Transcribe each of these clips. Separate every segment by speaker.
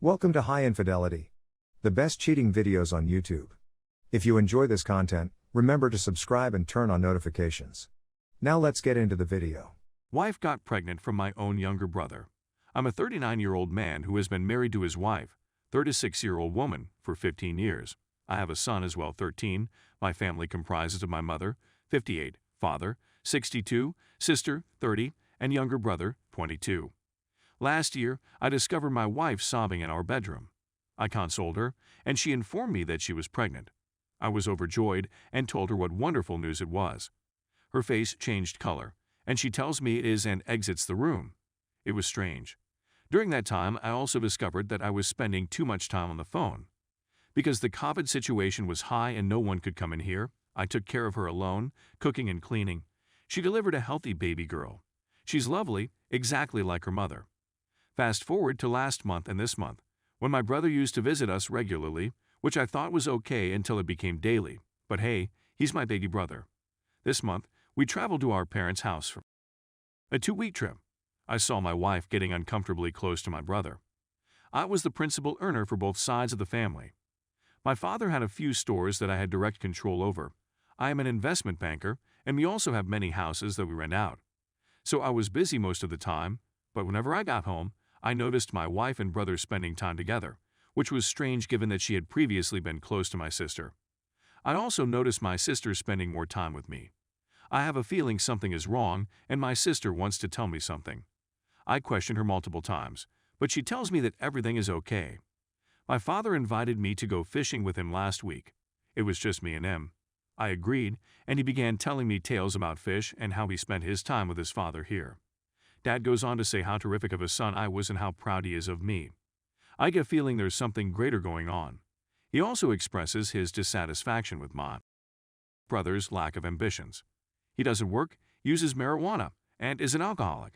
Speaker 1: Welcome to High Infidelity, the best cheating videos on YouTube. If you enjoy this content, remember to subscribe and turn on notifications. Now let's get into the video.
Speaker 2: Wife got pregnant from my own younger brother. I'm a 39-year-old man who has been married to his wife, 36-year-old woman, for 15 years. I have a son as well, 13. My family comprises of my mother, 58, father, 62, sister, 30, and younger brother, 22. Last year, I discovered my wife sobbing in our bedroom. I consoled her, and she informed me that she was pregnant. I was overjoyed and told her what wonderful news it was. Her face changed color, and she tells me it is and exits the room. It was strange. During that time, I also discovered that I was spending too much time on the phone. Because the COVID situation was high and no one could come in here, I took care of her alone, cooking and cleaning. She delivered a healthy baby girl. She's lovely, exactly like her mother. Fast forward to last month and this month, when my brother used to visit us regularly, which I thought was okay until it became daily. But hey, he's my baby brother. This month, we traveled to our parents' house for a 2-week trip. I saw my wife getting uncomfortably close to my brother. I was the principal earner for both sides of the family. My father had a few stores that I had direct control over. I am an investment banker, and we also have many houses that we rent out. So I was busy most of the time, but whenever I got home, I noticed my wife and brother spending time together, which was strange given that she had previously been close to my sister. I also noticed my sister spending more time with me. I have a feeling something is wrong, and my sister wants to tell me something. I questioned her multiple times, but she tells me that everything is okay. My father invited me to go fishing with him last week. It was just me and him. I agreed, and he began telling me tales about fish and how he spent his time with his father here. Dad goes on to say how terrific of a son I was and how proud he is of me. I get a feeling there's something greater going on. He also expresses his dissatisfaction with my brother's lack of ambitions. He doesn't work, uses marijuana, and is an alcoholic.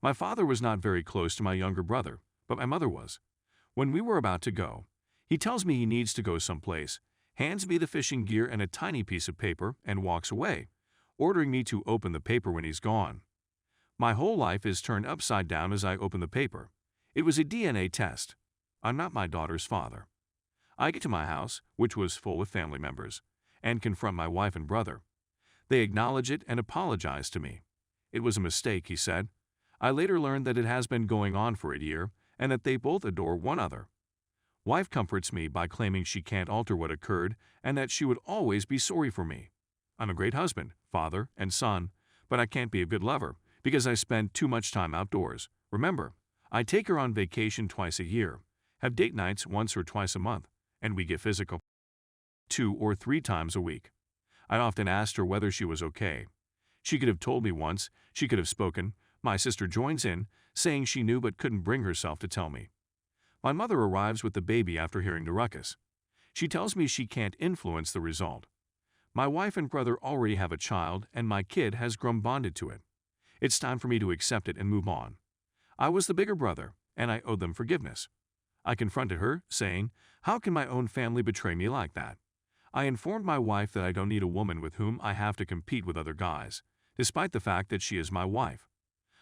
Speaker 2: My father was not very close to my younger brother, but my mother was. When we were about to go, he tells me he needs to go someplace, hands me the fishing gear and a tiny piece of paper, and walks away, ordering me to open the paper when he's gone. My whole life is turned upside down as I open the paper. It was a DNA test. I'm not my daughter's father. I get to my house, which was full with family members, and confront my wife and brother. They acknowledge it and apologize to me. It was a mistake, he said. I later learned that it has been going on for a year and that they both adore one another. Wife comforts me by claiming she can't alter what occurred and that she would always be sorry for me. I'm a great husband, father, and son, but I can't be a good lover because I spend too much time outdoors. Remember, I take her on vacation twice a year, have date nights once or twice a month, and we get physical 2 or 3 times a week. I often asked her whether she was okay. She could have told me once, she could have spoken. My sister joins in, saying she knew but couldn't bring herself to tell me. My mother arrives with the baby after hearing the ruckus. She tells me she can't influence the result. My wife and brother already have a child, and my kid has grown bonded to it. It's time for me to accept it and move on. I was the bigger brother, and I owed them forgiveness. I confronted her, saying, "How can my own family betray me like that?" I informed my wife that I don't need a woman with whom I have to compete with other guys, despite the fact that she is my wife.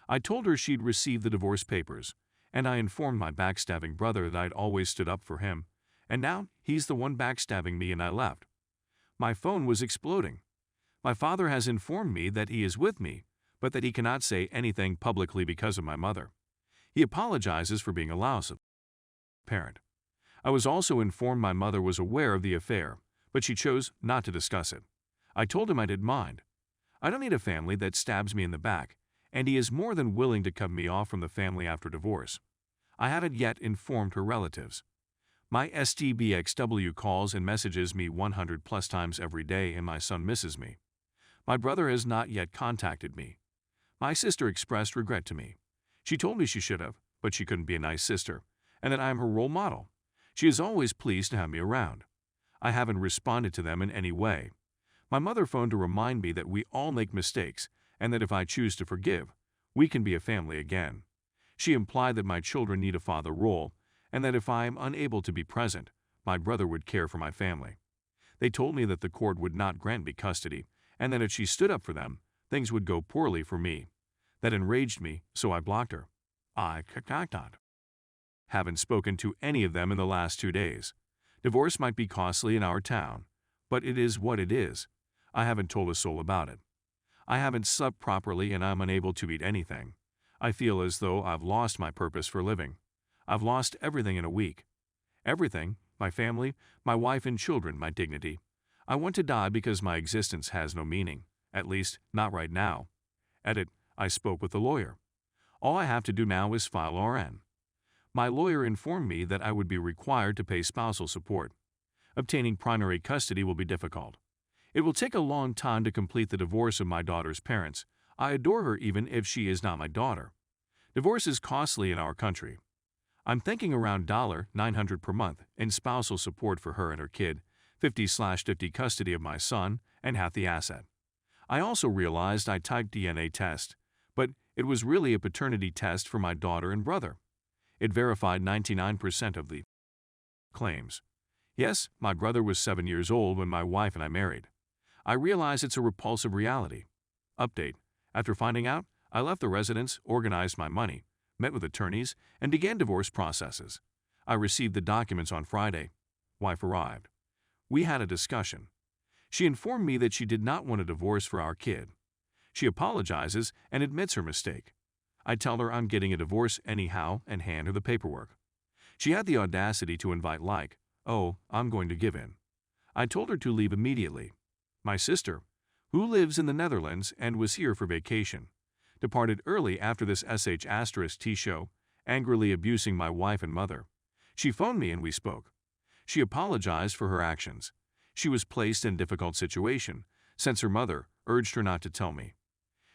Speaker 2: I told her she'd received the divorce papers, and I informed my backstabbing brother that I'd always stood up for him, and now he's the one backstabbing me and I left. My phone was exploding. My father has informed me that he is with me, but that he cannot say anything publicly because of my mother. He apologizes for being a louse parent. I was also informed my mother was aware of the affair, but she chose not to discuss it. I told him I didn't mind. I don't need a family that stabs me in the back, and he is more than willing to cut me off from the family after divorce. I haven't yet informed her relatives. My STBXW calls and messages me 100+ times every day, and my son misses me. My brother has not yet contacted me. My sister expressed regret to me. She told me she should have, but she couldn't be a nice sister, and that I am her role model. She is always pleased to have me around. I haven't responded to them in any way. My mother phoned to remind me that we all make mistakes, and that if I choose to forgive, we can be a family again. She implied that my children need a father role, and that if I am unable to be present, my brother would care for my family. They told me that the court would not grant me custody, and that if she stood up for them, things would go poorly for me. That enraged me, so I blocked her. I Haven't spoken to any of them in the last 2 days. Divorce might be costly in our town, but it is what it is. I haven't told a soul about it. I haven't slept properly and I'm unable to eat anything. I feel as though I've lost my purpose for living. I've lost everything in a week. Everything, my family, my wife and children, my dignity. I want to die because my existence has no meaning, at least not right now. Edit, I spoke with the lawyer. All I have to do now is file RN. My lawyer informed me that I would be required to pay spousal support. Obtaining primary custody will be difficult. It will take a long time to complete the divorce of my daughter's parents. I adore her even if she is not my daughter. Divorce is costly in our country. I'm thinking around $900 per month in spousal support for her and her kid, 50/50 custody of my son, and half the asset. I also realized I typed DNA test, but it was really a paternity test for my daughter and brother. It verified 99% of the claims. Yes, my brother was 7 years old when my wife and I married. I realize it's a repulsive reality. Update. After finding out, I left the residence, organized my money, met with attorneys, and began divorce processes. I received the documents on Friday. Wife arrived. We had a discussion. She informed me that she did not want a divorce for our kid. She apologizes and admits her mistake. I tell her I'm getting a divorce anyhow and hand her the paperwork. She had the audacity to invite "Oh, I'm going to give in." I told her to leave immediately. My sister, who lives in the Netherlands and was here for vacation, departed early after this *T show, angrily abusing my wife and mother. She phoned me and we spoke. She apologized for her actions. She was placed in a difficult situation, since her mother urged her not to tell me.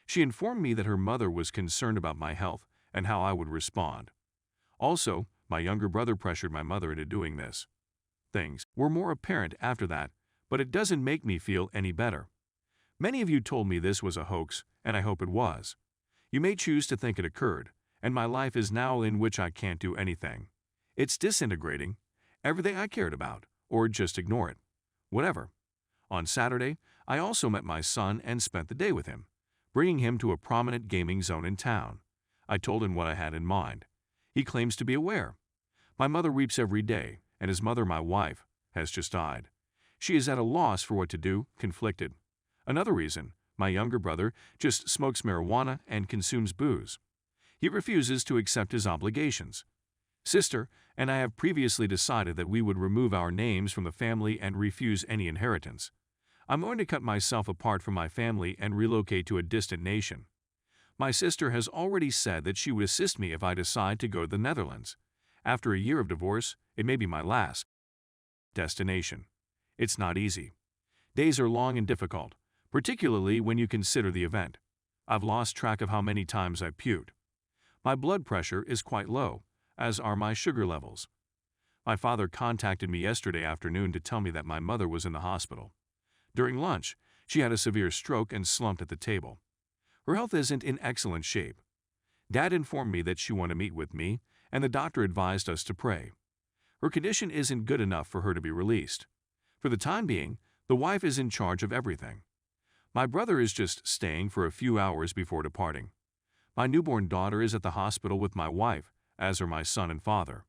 Speaker 2: She informed me that her mother was concerned about my health and how I would respond. Also, my younger brother pressured my mother into doing this. Things were more apparent after that, but it doesn't make me feel any better. Many of you told me this was a hoax, and I hope it was. You may choose to think it occurred, and my life is now in which I can't do anything. It's disintegrating, everything I cared about, or just ignore it. Whatever. On Saturday, I also met my son and spent the day with him, bringing him to a prominent gaming zone in town. I told him what I had in mind. He claims to be aware. My mother weeps every day, and his mother, my wife, has just died. She is at a loss for what to do, conflicted. Another reason, my younger brother just smokes marijuana and consumes booze. He refuses to accept his obligations. Sister and I have previously decided that we would remove our names from the family and refuse any inheritance. I'm going to cut myself apart from my family and relocate to a distant nation. My sister has already said that she would assist me if I decide to go to the Netherlands. After a year of divorce, it may be my last destination. It's not easy. Days are long and difficult, particularly when you consider the event. I've lost track of how many times I've puked. My blood pressure is quite low, as are my sugar levels. My father contacted me yesterday afternoon to tell me that my mother was in the hospital. During lunch, she had a severe stroke and slumped at the table. Her health isn't in excellent shape. Dad informed me that she wanted to meet with me, and the doctor advised us to pray. Her condition isn't good enough for her to be released. For the time being, the wife is in charge of everything. My brother is just staying for a few hours before departing. My newborn daughter is at the hospital with my wife, as are my son and father.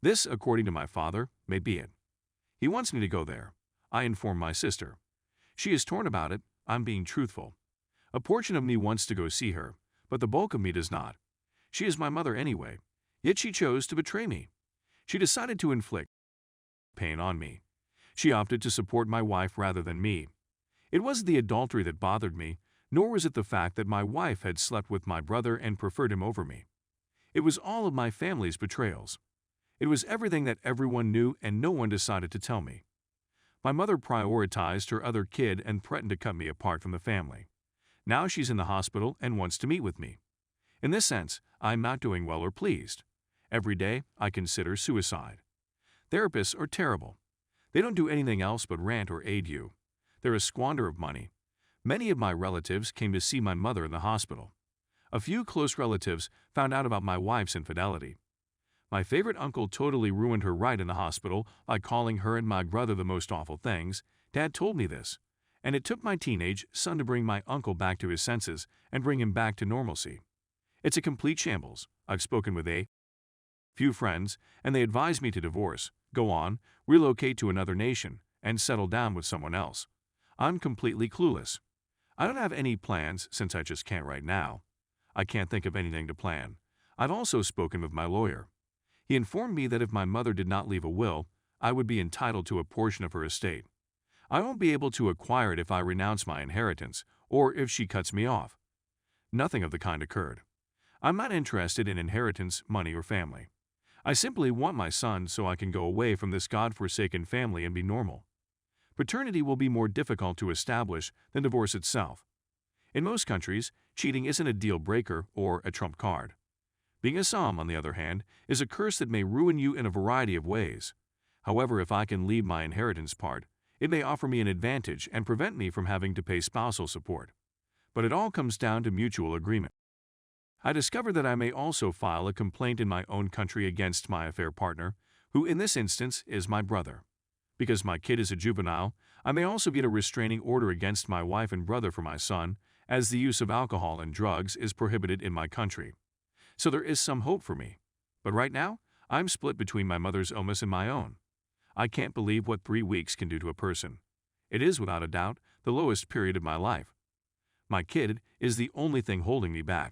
Speaker 2: This, according to my father, may be it. He wants me to go there. I inform my sister. She is torn about it. I'm being truthful. A portion of me wants to go see her, but the bulk of me does not. She is my mother anyway, yet she chose to betray me. She decided to inflict pain on me. She opted to support my wife rather than me. It wasn't the adultery that bothered me, nor was it the fact that my wife had slept with my brother and preferred him over me. It was all of my family's betrayals. It was everything that everyone knew and no one decided to tell me. My mother prioritized her other kid and threatened to cut me apart from the family. Now she's in the hospital and wants to meet with me. In this sense, I'm not doing well or pleased. Every day, I consider suicide. Therapists are terrible. They don't do anything else but rant or aid you. They're a squander of money. Many of my relatives came to see my mother in the hospital. A few close relatives found out about my wife's infidelity. My favorite uncle totally ruined her right in the hospital by calling her and my brother the most awful things. Dad told me this, and it took my teenage son to bring my uncle back to his senses and bring him back to normalcy. It's a complete shambles. I've spoken with few friends, and they advise me to divorce, go on, relocate to another nation, and settle down with someone else. I'm completely clueless. I don't have any plans since I just can't right now. I can't think of anything to plan. I've also spoken with my lawyer. He informed me that if my mother did not leave a will, I would be entitled to a portion of her estate. I won't be able to acquire it if I renounce my inheritance or if she cuts me off. Nothing of the kind occurred. I'm not interested in inheritance, money, or family. I simply want my son so I can go away from this God-forsaken family and be normal. Paternity will be more difficult to establish than divorce itself. In most countries, cheating isn't a deal breaker or a trump card. Being a Psalm, on the other hand, is a curse that may ruin you in a variety of ways. However, if I can leave my inheritance part, it may offer me an advantage and prevent me from having to pay spousal support. But it all comes down to mutual agreement. I discovered that I may also file a complaint in my own country against my affair partner, who in this instance is my brother. Because my kid is a juvenile, I may also get a restraining order against my wife and brother for my son, as the use of alcohol and drugs is prohibited in my country. So there is some hope for me. But right now, I'm split between my mother's illness and my own. I can't believe what 3 weeks can do to a person. It is, without a doubt, the lowest period of my life. My kid is the only thing holding me back.